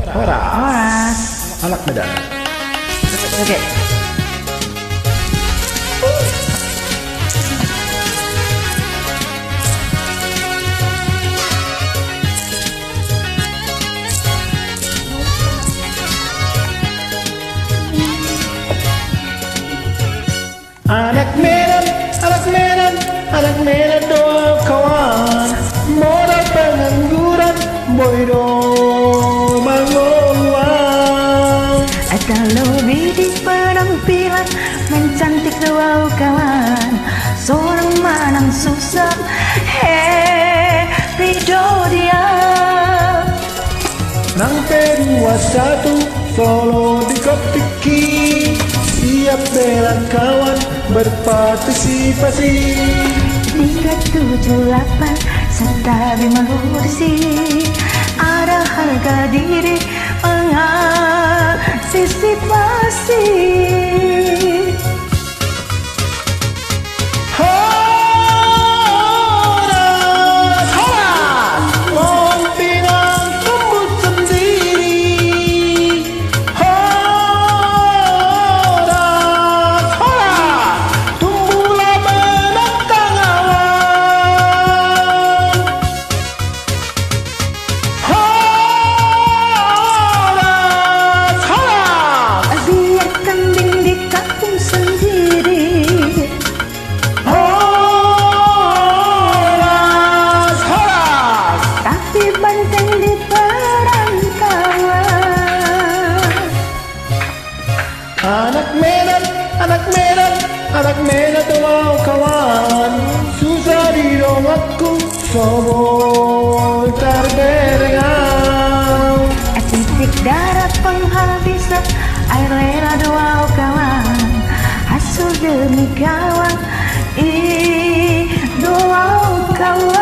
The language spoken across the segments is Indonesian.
Horas. Anak Medan. Oke. Anak Medan, anak Medan, anak Medan doa kawan. Modal pengangguran, boydo mangoluan. Kalau di penampilan mencantik doa kawan. Seorang manang susah, Rido dia. Nang P21 Solo di Koptiki, siap bela kawan berpartisipasi. 378 serta Bima Lursi, ada harga diri mengantisipasi. Anak Medan, anak Medan, anak Medan doa kawan. Susah di dongakku, sobol terberengang. Titik darah penghabisan air lera doa kawan. Hasil demi kawan, doa kawan.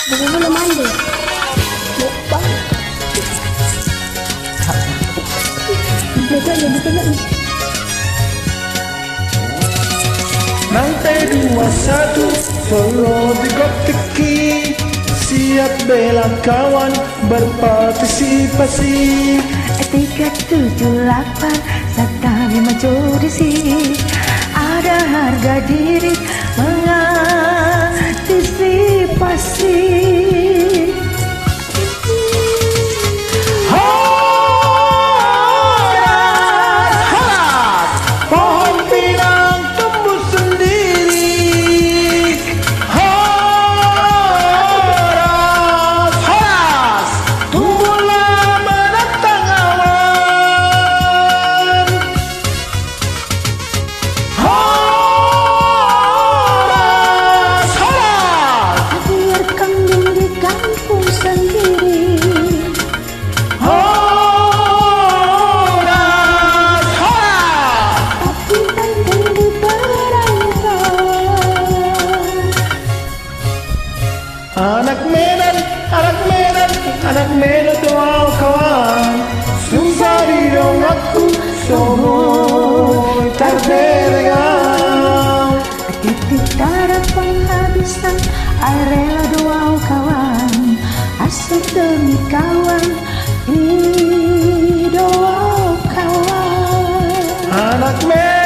Belum mandi. Lupa. Betul. Nang P21 Solo di Koptiki, siap bela kawan berpartisipasi. 378 serta Bima Lursi, ada harga diri mengantisipasi. Anak Medan, anak Medan, anak Medan doa kawan. Susah di dongakku, sobol terberengang. Titik darah penghabisan air rela doa kawan. Asal demi kawan, doa kawan. Anak Medan.